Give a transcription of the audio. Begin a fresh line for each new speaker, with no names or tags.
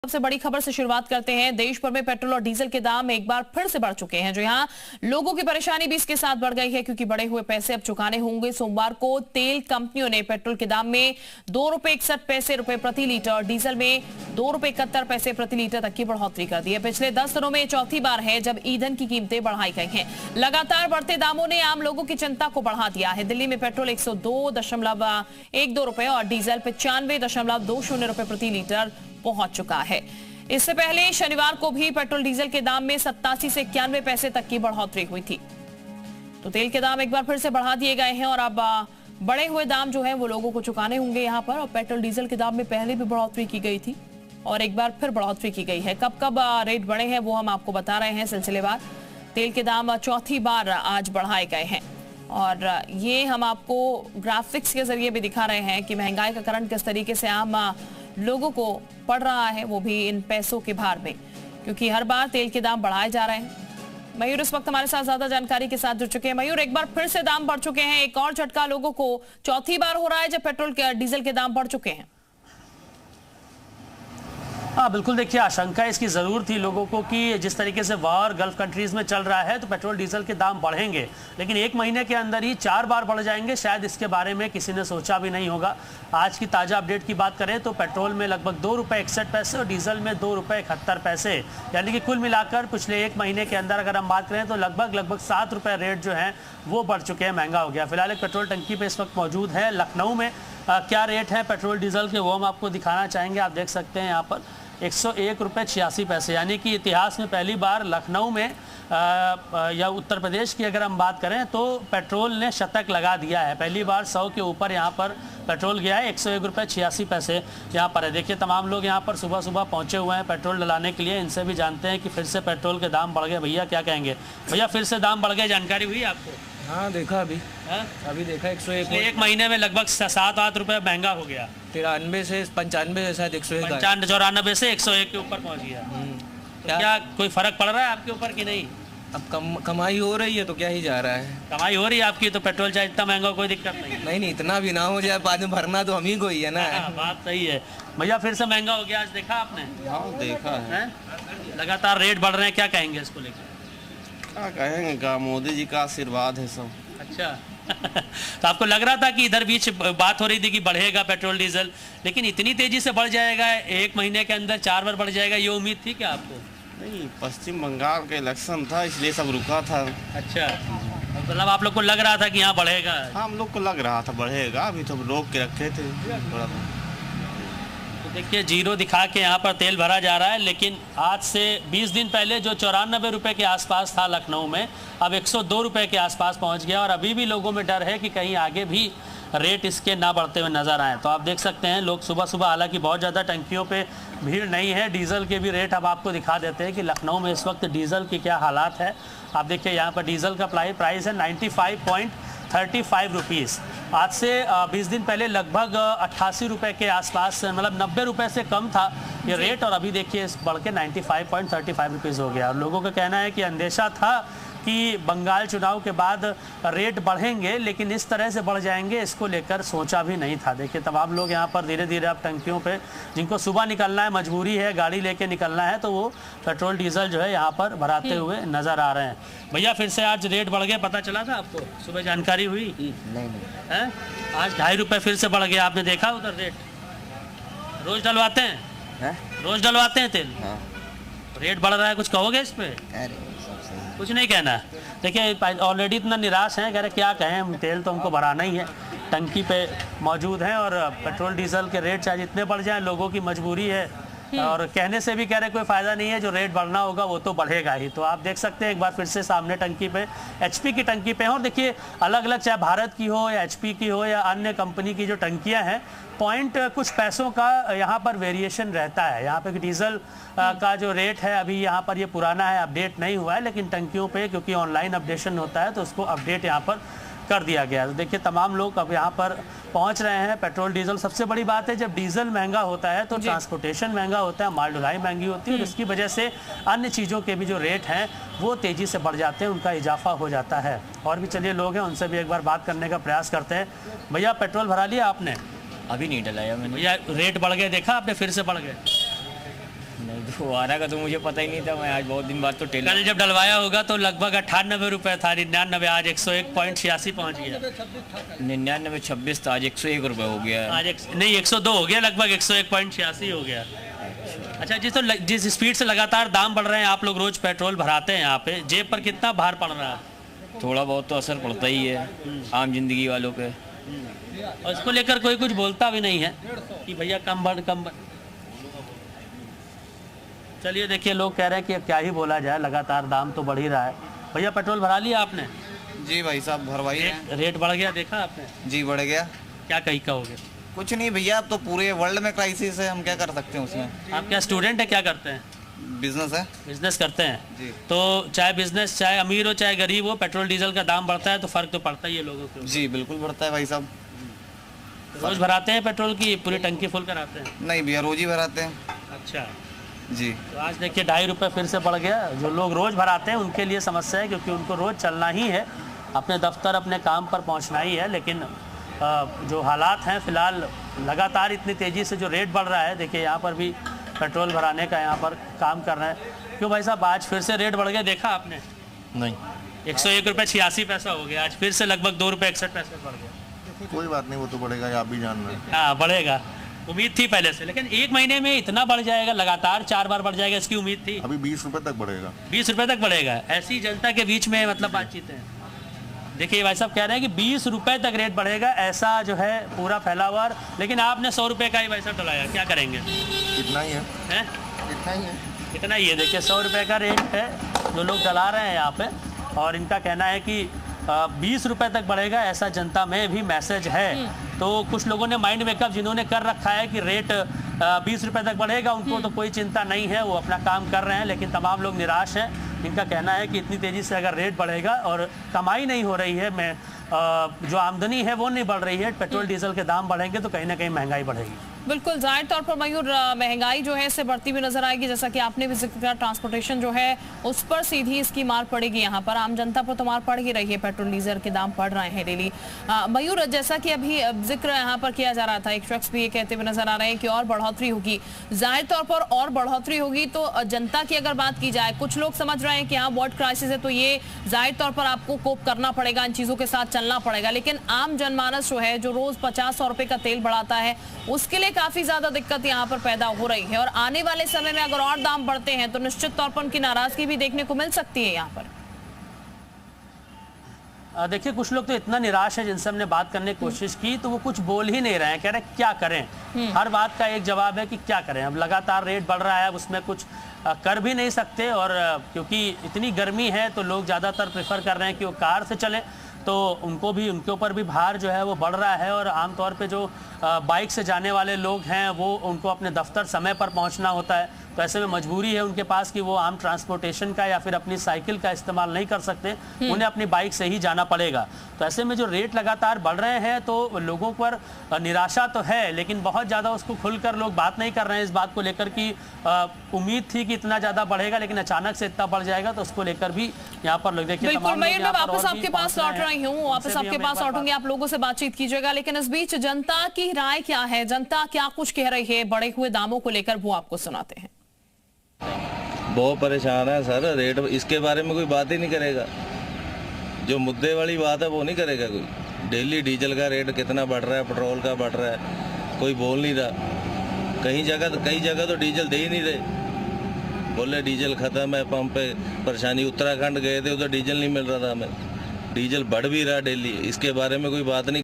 सबसे बड़ी खबर से शुरुआत करते हैं। देश भर में पेट्रोल और डीजल के दाम एक बार फिर से बढ़ चुके हैं। जो यहां लोगों की परेशानी भी इसके साथ बढ़ गई है, क्योंकि बढ़े हुए पैसे अब चुकाने होंगे। सोमवार को तेल कंपनियों ने पेट्रोल के दाम में ₹2.61 प्रति लीटर, डीजल में ₹2.71 प्रति लीटर तक की बढ़ोतरी कर दी है। पिछले 10 दिनों में चौथी बार है जब ईंधन की कीमतें बढ़ाई गई हैं। लगातार बढ़ते दामों ने आम लोगों की चिंता को बढ़ा दिया है। दिल्ली में पेट्रोल 102.12 रुपए और डीजल 95.20 प्रति लीटर पहुंच चुका है। इससे पहले शनिवार को भी पेट्रोल डीजल के दाम में 87 से 91 पैसे तक की बढ़ोतरी हुई थी। तो तेल के दाम एक बार फिर से बढ़ा दिए गए हैं और अब बढ़े हुए दाम जो है वो लोगों को चुकाने होंगे यहाँ पर। और पेट्रोल डीजल के दाम में पहले भी बढ़ोतरी की गई थी और एक बार फिर बढ़ोतरी की गई है। कब कब रेट बढ़े हैं वो हम आपको बता रहे हैं सिलसिलेवार। तेल के दाम चौथी बार आज बढ़ाए गए हैं और ये हम आपको ग्राफिक्स के जरिए भी दिखा रहे हैं कि महंगाई का करंट किस तरीके से आम लोगों को पड़ रहा है, वो भी इन पैसों के भार में, क्योंकि हर बार तेल के दाम बढ़ाए जा रहे हैं। मयूर इस वक्त हमारे साथ ज्यादा जानकारी के साथ जुड़ चुके हैं। मयूर, एक बार फिर से दाम बढ़ चुके हैं, एक और झटका लोगों को चौथी बार हो रहा है जब पेट्रोल के डीजल के दाम बढ़ चुके हैं।
हाँ बिल्कुल, देखिए आशंका इसकी ज़रूर थी लोगों को कि जिस तरीके से वॉर गल्फ कंट्रीज़ में चल रहा है तो पेट्रोल डीजल के दाम बढ़ेंगे, लेकिन एक महीने के अंदर ही 4 बार बढ़ जाएंगे। शायद इसके बारे में किसी ने सोचा भी नहीं होगा। आज की ताज़ा अपडेट की बात करें तो पेट्रोल में लगभग ₹2.61 और डीजल में ₹2.71, यानी कि कुल मिलाकर पिछले एक महीने के अंदर अगर हम बात करें तो लगभग ₹7 रेट जो है वो बढ़ चुके हैं, महंगा हो गया। फिलहाल एक पेट्रोल टंकी पे इस वक्त मौजूद है लखनऊ में। क्या रेट है पेट्रोल डीजल के वो हम आपको दिखाना चाहेंगे। आप देख सकते हैं यहाँ पर ₹101.86, यानी कि इतिहास में पहली बार लखनऊ में या उत्तर प्रदेश की अगर हम बात करें तो पेट्रोल ने शतक लगा दिया है। पहली बार 100 के ऊपर यहाँ पर पेट्रोल गया है। ₹101.86 यहाँ पर है। देखिए तमाम लोग यहाँ पर सुबह सुबह पहुँचे हुए हैं पेट्रोल डलाने के लिए। इनसे भी जानते हैं कि फिर से पेट्रोल के दाम बढ़ गए। भैया क्या कहेंगे? भैया फिर से दाम बढ़ गए, जानकारी हुई आपको?
हाँ देखा अभी। हाँ? अभी देखा 101।
एक महीने में लगभग 7-8 रुपए महंगा हो गया।
93 से 95 शायद 101,
94 से 101 के ऊपर पहुंच गया। तो क्या कोई फर्क पड़ रहा है आपके ऊपर कि नहीं?
अब कमाई हो रही है तो क्या ही जा रहा है।
कमाई हो रही है आपकी तो पेट्रोल चाहे इतना महंगा कोई दिक्कत नहीं।
नहीं इतना भी ना हो जाए, बाद में भरना तो हम ही को ही है ना।
बात सही है। भैया फिर से महंगा हो गया आज, देखा आपने?
हाँ देखा है।
लगातार रेट बढ़ रहे हैं, क्या कहेंगे इसको लेकर?
क्या कहेंगे, का मोदी जी का आशीर्वाद है सब।
अच्छा तो आपको लग रहा था कि इधर बीच बात हो रही थी कि बढ़ेगा पेट्रोल डीजल, लेकिन इतनी तेजी से बढ़ जाएगा, एक महीने के अंदर 4 बार बढ़ जाएगा, ये उम्मीद थी क्या आपको?
नहीं, पश्चिम बंगाल का इलेक्शन था इसलिए सब रुका था।
अच्छा, मतलब आप लोग को लग रहा था कि यहाँ बढ़ेगा?
हाँ हम लोग को लग रहा था बढ़ेगा, अभी तो रोक के रखे थे थोड़ा।
तो देखिए जीरो दिखा के यहाँ पर तेल भरा जा रहा है, लेकिन आज से 20 दिन पहले जो 94 रुपए के आसपास था लखनऊ में, अब 102 रुपए के आसपास पहुँच गया। और अभी भी लोगों में डर है कि कहीं आगे भी रेट इसके ना बढ़ते हुए नज़र आए। तो आप देख सकते हैं लोग सुबह सुबह, हालांकि बहुत ज़्यादा टंकियों पे भीड़ नहीं है। डीजल के भी रेट अब आपको दिखा देते हैं कि लखनऊ में इस वक्त डीजल की क्या हालात है। आप देखिए यहाँ पर डीजल का प्राइस है 95.35 रुपीज़। आज से 20 दिन पहले लगभग 88 रुपये के आसपास, मतलब 90 रुपये से कम था ये रेट, और अभी देखिए इस बढ़ के 95.35 रुपीज़ हो गया। और लोगों का कहना है कि अंदेशा था कि बंगाल चुनाव के बाद रेट बढ़ेंगे, लेकिन इस तरह से बढ़ जाएंगे इसको लेकर सोचा भी नहीं था। देखिए तमाम लोग यहाँ पर धीरे धीरे अब टंकियों पे, जिनको सुबह निकलना है, मजबूरी है, गाड़ी लेके निकलना है, तो वो पेट्रोल डीजल जो है यहाँ पर भराते हुए नज़र आ रहे हैं। भैया फिर से आज रेट बढ़ गए, पता चला था आपको? सुबह जानकारी हुई?
नहीं
है आज 2.5 रुपये फिर से बढ़ गया। आपने देखा उधर रेट? रोज डलवाते हैं? रोज डलवाते हैं तेल? रेट बढ़ रहा है, कुछ कहोगे इस पे? कुछ नहीं कहना। देखिए ऑलरेडी इतना निराश हैं, कह रहे क्या कहें, तेल तो हमको भराना ही है। टंकी पे मौजूद हैं और पेट्रोल डीजल के रेट चाहे जितने बढ़ जाएं, लोगों की मजबूरी है और कहने से भी कह रहे कोई फ़ायदा नहीं है, जो रेट बढ़ना होगा वो तो बढ़ेगा ही। तो आप देख सकते हैं एक बार फिर से सामने टंकी पे HP की टंकी पे हैं, और देखिए अलग अलग चाहे भारत की हो या HP की हो या अन्य कंपनी की जो टंकियां हैं, पॉइंट कुछ पैसों का यहाँ पर वेरिएशन रहता है। यहाँ पे डीजल का जो रेट है अभी यहाँ पर ये पुराना है, अपडेट नहीं हुआ है, लेकिन टंकियों पे क्योंकि ऑनलाइन अपडेशन होता है तो उसको अपडेट यहाँ पर कर दिया गया। तो देखिए तमाम लोग अब यहाँ पर पहुँच रहे हैं। पेट्रोल डीजल, सबसे बड़ी बात है जब डीजल महंगा होता है तो ट्रांसपोर्टेशन महंगा होता है, माल ढुलाई महंगी होती है, और इसकी वजह से अन्य चीज़ों के भी जो रेट हैं वो तेज़ी से बढ़ जाते हैं, उनका इजाफा हो जाता है। और भी चलिए लोग हैं, उनसे भी एक बार बात करने का प्रयास करते हैं। भैया पेट्रोल भरा लिया आपने?
अभी नहीं डलाया मैंने।
भैया रेट बढ़ गए, देखा आपने? फिर से बढ़ गए।
नहीं, दोबारा का तो मुझे पता ही नहीं था। मैं आज बहुत दिन बाद तो टेलर
कल जब डलवाया होगा तो लगभग 98 रुपए था, 99, आज 101.86 पहुंच गया।
99 26 था, आज 101 रुपये हो गया है।
आज नहीं 102 हो गया, लगभग 101.86 हो गया। अच्छा जी, तो जिस स्पीड से लगातार दाम बढ़ रहे हैं, आप लोग रोज पेट्रोल भराते हैं यहाँ पे, जेब पर कितना भार पड़ रहा है?
थोड़ा बहुत तो असर पड़ता ही है आम जिंदगी वालों पे।
और इसको लेकर कोई कुछ बोलता भी नहीं है कि भैया कम बढ़। चलिए देखिए, लोग कह रहे हैं कि अब क्या ही बोला जाए, लगातार दाम तो बढ़ ही रहा है। भैया पेट्रोल भरा लिया आपने?
जी भाई साहब भरवाई है।
रेट बढ़ गया, देखा आपने?
जी बढ़ गया।
क्या कही कहोगे?
कुछ नहीं भैया, अब तो पूरे वर्ल्ड में क्राइसिस है, हम क्या कर सकते हैं उसमें।
आप क्या स्टूडेंट है, क्या करते हैं?
बिजनेस है।
बिजनेस करते हैं
जी।
तो चाहे बिजनेस, चाहे अमीर हो चाहे गरीब हो, पेट्रोल डीजल का दाम बढ़ता है तो फर्क तो पड़ता ही है लोगों को।
जी बिल्कुल बढ़ता है भाई साहब।
रोज भराते हैं पेट्रोल की पूरी टंकी फुल कराते हैं?
नहीं भैया, रोज ही भराते हैं।
अच्छा,
जी।
तो आज देखिए 2.5 रुपये फिर से बढ़ गया। जो लोग रोज भराते हैं उनके लिए समस्या है, क्योंकि उनको रोज चलना ही है, अपने दफ्तर अपने काम पर पहुंचना ही है। लेकिन जो हालात हैं फिलहाल, लगातार इतनी तेज़ी से जो रेट बढ़ रहा है, देखिए यहाँ पर भी पेट्रोल भराने का यहाँ पर काम कर रहे हैं। क्यों भाई साहब, आज फिर से रेट बढ़ गया, देखा आपने?
नहीं,
101 रुपये 86 पैसा हो गया, आज फिर से लगभग 2 रुपये 61 पैसे बढ़ गया।
कोई बात नहीं, वो तो बढ़ेगा, आप भी जान रहे हैं।
हाँ बढ़ेगा, उम्मीद थी पहले से, लेकिन एक महीने में इतना बढ़ जाएगा, लगातार 4 बार बढ़ जाएगा, इसकी उम्मीद थी?
अभी 20 रुपए तक बढ़ेगा।
20 रुपए तक बढ़ेगा। ऐसी जनता के बीच में मतलब बातचीत है। देखिए भाई साहब कह रहे हैं कि 20 रुपए तक रेट बढ़ेगा, ऐसा जो है पूरा फैला हुआ। लेकिन आपने 100 रुपए का ही भाई साहब डलाया, क्या करेंगे?
इतना ही है,
हैं?
इतना ही है।
इतना ही है। देखिए 100 रुपए का रेट है जो लोग डला रहे हैं यहाँ पे, और इनका कहना है कि 20 रुपए तक बढ़ेगा, ऐसा जनता में भी मैसेज है। तो कुछ लोगों ने माइंड मेकअप जिन्होंने कर रखा है कि रेट 20 रुपए तक बढ़ेगा, उनको तो कोई चिंता नहीं है, वो अपना काम कर रहे हैं। लेकिन तमाम लोग निराश हैं। इनका कहना है कि इतनी तेज़ी से अगर रेट बढ़ेगा और कमाई नहीं हो रही है, जो आमदनी है वो नहीं बढ़ रही है, पेट्रोल डीजल के दाम बढ़ेंगे तो कहीं ना कहीं महंगाई बढ़ेगी।
बिल्कुल, जाहिर तौर पर मयूर, महंगाई जो है इससे बढ़ती भी नजर आएगी। जैसा कि आपने भी जिक्र किया, ट्रांसपोर्टेशन जो है उस पर सीधी इसकी मार पड़ेगी। यहाँ पर आम जनता पर तो मार पड़ ही रही है, पेट्रोल डीजल के दाम बढ़ रहे हैं डेली। मयूर, जैसा कि अभी जिक्र यहाँ पर किया जा रहा था, एक शख्स भी ये कहते हुए नजर आ रहे हैं कि और बढ़ोतरी होगी, जाहिर तौर पर और बढ़ोतरी होगी। तो जनता की अगर बात की जाए, कुछ लोग समझ रहे हैं कि हाँ वर्ल्ड क्राइसिस है, तो ये जाहिर तौर पर आपको कोप करना पड़ेगा, इन चीजों के साथ चलना पड़ेगा। लेकिन आम जनमानस जो है, जो रोज 50-100 रुपए का तेल बढ़ाता है, उसके लिए काफी ज्यादा दिक्कत यहाँ पर पैदा हो रही है। और आने वाले समय में अगर और दाम बढ़ते हैं तो निश्चित तौर पर उनकी नाराजगी भी देखने को मिल सकती है यहाँ पर।
देखिए कुछ लोग तो इतना निराश है, जिनसे हमने बात करने की कोशिश की तो वो कुछ बोल ही नहीं रहे हैं, कह रहे क्या करें। हर बात का एक जवाब है कि क्या करें, अब लगातार रेट बढ़ रहा है, उसमें कुछ कर भी नहीं सकते। और क्योंकि इतनी गर्मी है तो लोग ज़्यादातर प्रेफर कर रहे हैं कि वो कार से चलें, तो उनको भी, उनके ऊपर भी भार जो है वो बढ़ रहा है। और आमतौर पे जो बाइक से जाने वाले लोग हैं, वो उनको अपने दफ्तर समय पर पहुंचना होता है, तो ऐसे में मजबूरी है उनके पास कि वो आम ट्रांसपोर्टेशन का या फिर अपनी साइकिल का इस्तेमाल नहीं कर सकते, उन्हें अपनी बाइक से ही जाना पड़ेगा। तो ऐसे में जो रेट लगातार बढ़ रहे हैं तो लोगों पर निराशा तो है, लेकिन बहुत ज़्यादा उसको खुलकर लोग बात नहीं कर रहे हैं इस बात को लेकर कि उम्मीद थी कि इतना ज़्यादा बढ़ेगा, लेकिन अचानक से इतना बढ़ जाएगा, तो उसको लेकर भी यहाँ पर लोग देखिए।
बिल्कुल मयूर, मैं वापस आपके पास लौट रही हूँ, वापस आपके पास लौटूंगी, आप लोगों से बातचीत कीजिएगा। लेकिन इस बीच जनता की राय क्या है, जनता क्या कुछ कह रही है बढ़े हुए दामों को लेकर, वो आपको सुनाते हैं।
बहुत परेशान है सर, रेट इसके बारे में कोई बात ही नहीं करेगा, जो मुद्दे वाली बात है वो नहीं करेगा कोई। डेली डीजल का रेट कितना बढ़ रहा है, पेट्रोल का बढ़ रहा है, कोई बोल नहीं रहा। कई जगह तो डीजल दे ही नहीं रहे, बोले डीजल ख़त्म है, पंप पे परेशानी। उत्तराखंड गए थे, उधर डीजल नहीं मिल रहा था हमें, डीजल बढ़ भी रहा डेली, इसके बारे में कोई बात नहीं।